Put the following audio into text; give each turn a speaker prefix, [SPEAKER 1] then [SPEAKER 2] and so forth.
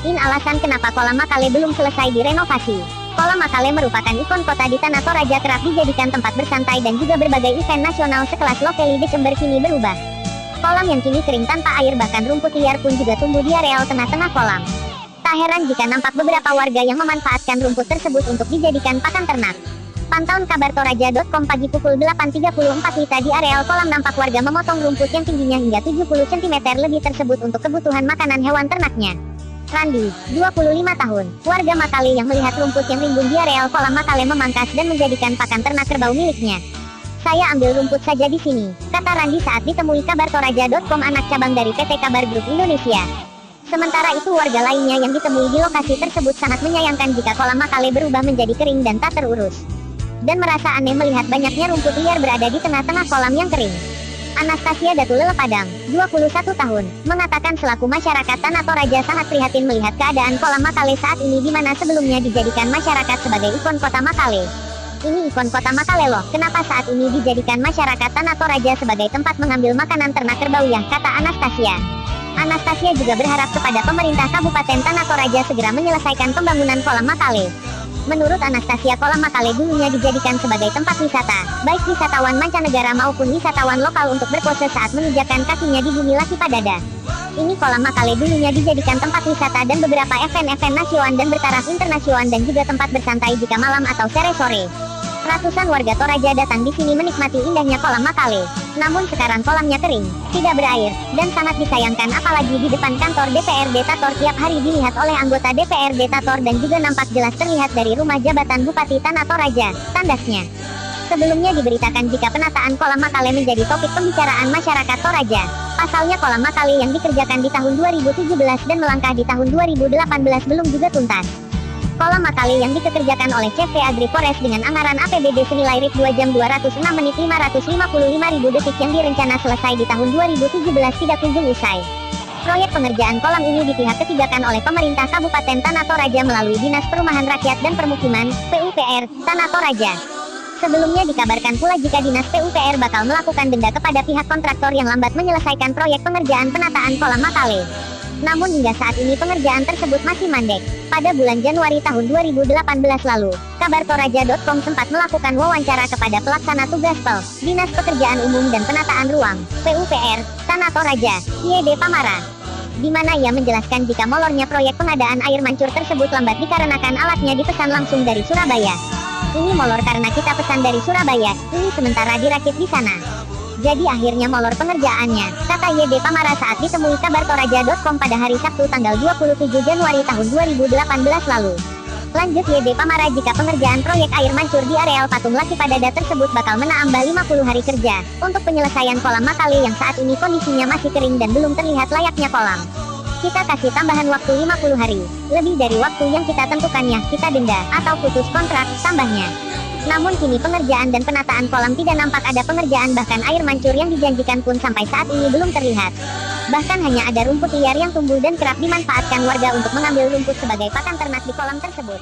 [SPEAKER 1] Ini alasan kenapa kolam Makale belum selesai direnovasi. Kolam Makale merupakan ikon kota di Tanah Toraja, kerap dijadikan tempat bersantai dan juga berbagai event nasional sekelas Lovely December kini berubah. Kolam yang kini kering tanpa air, bahkan rumput liar pun juga tumbuh di areal tengah-tengah kolam. Tak heran jika nampak beberapa warga yang memanfaatkan rumput tersebut untuk dijadikan pakan ternak. Pantauan kabar Toraja.com pagi pukul 8.34 WITA di areal kolam nampak warga memotong rumput yang tingginya hingga 70 cm lebih tersebut untuk kebutuhan makanan hewan ternaknya. Randi, 25 tahun, warga Makale yang melihat rumput yang rimbun di areal kolam Makale memangkas dan menjadikan pakan ternak kerbau miliknya. Saya ambil rumput saja di sini, kata Randi saat ditemui kabar Toraja.com, anak cabang dari PT Kabar Group Indonesia. Sementara itu warga lainnya yang ditemui di lokasi tersebut sangat menyayangkan jika kolam Makale berubah menjadi kering dan tak terurus. Dan merasa aneh melihat banyaknya rumput liar berada di tengah-tengah kolam yang kering. Anastasia Datulele Padang, 21 tahun, mengatakan selaku masyarakat Tanah Toraja sangat prihatin melihat keadaan kolam Makale saat ini di mana sebelumnya dijadikan masyarakat sebagai ikon kota Makale. Ini ikon kota Makale loh, kenapa saat ini dijadikan masyarakat Tanah Toraja sebagai tempat mengambil makanan ternak kerbau ya, kata Anastasia. Anastasia juga berharap kepada pemerintah Kabupaten Tanah Toraja segera menyelesaikan pembangunan kolam Makale. Menurut Anastasia, kolam Makale dulunya dijadikan sebagai tempat wisata, baik wisatawan mancanegara maupun wisatawan lokal untuk berpose saat menginjakan kakinya di bumi Laki Padada. Ini kolam Makale dulunya dijadikan tempat wisata dan beberapa event-event nasional dan bertaraf internasional dan juga tempat bersantai jika malam atau sore-sore. Ratusan warga Toraja datang di sini menikmati indahnya kolam Makale. Namun sekarang kolamnya kering, tidak berair, dan sangat disayangkan apalagi di depan kantor DPRD Tator tiap hari dilihat oleh anggota DPRD Tator dan juga nampak jelas terlihat dari rumah jabatan Bupati Tanah Toraja, tandasnya. Sebelumnya diberitakan jika penataan kolam Makale menjadi topik pembicaraan masyarakat Toraja. Pasalnya kolam Makale yang dikerjakan di tahun 2017 dan melangkah di tahun 2018 belum juga tuntas. Kolam Makale yang dikerjakan oleh CV Agri Forest dengan anggaran APBD senilai Rp 2 jam 206 menit 555.000 detik yang direncana selesai di tahun 2017 tidak kunjung usai. Proyek pengerjaan kolam ini di pihak ketigakan oleh pemerintah Kabupaten Tanah Toraja melalui Dinas Perumahan Rakyat dan Permukiman, PUPR, Tanah Toraja. Sebelumnya dikabarkan pula jika Dinas PUPR bakal melakukan denda kepada pihak kontraktor yang lambat menyelesaikan proyek pengerjaan penataan kolam Makale. Namun hingga saat ini pengerjaan tersebut masih mandek. Pada bulan Januari tahun 2018 lalu, kabar Toraja.com sempat melakukan wawancara kepada pelaksana tugas PEL, Dinas Pekerjaan Umum dan Penataan Ruang, PUPR, Tanah Toraja, YD Pamara. Di mana ia menjelaskan jika molornya proyek pengadaan air mancur tersebut lambat dikarenakan alatnya dipesan langsung dari Surabaya. Ini molor karena kita pesan dari Surabaya, ini sementara dirakit di sana. Jadi akhirnya molor pengerjaannya, kata YD Pamara saat ditemui kabar Toraja.com pada hari Sabtu tanggal 27 Januari tahun 2018 lalu. Lanjut YD Pamara, jika pengerjaan proyek air mancur di areal patung Laki Padada tersebut bakal menambah 50 hari kerja, untuk penyelesaian kolam Makale yang saat ini kondisinya masih kering dan belum terlihat layaknya kolam. Kita kasih tambahan waktu 50 hari, lebih dari waktu yang kita tentukannya, kita denda, atau putus kontrak, tambahnya. Namun kini pengerjaan dan penataan kolam tidak nampak ada pengerjaan, bahkan air mancur yang dijanjikan pun sampai saat ini belum terlihat. Bahkan hanya ada rumput liar yang tumbuh dan kerap dimanfaatkan warga untuk mengambil rumput sebagai pakan ternak di kolam tersebut.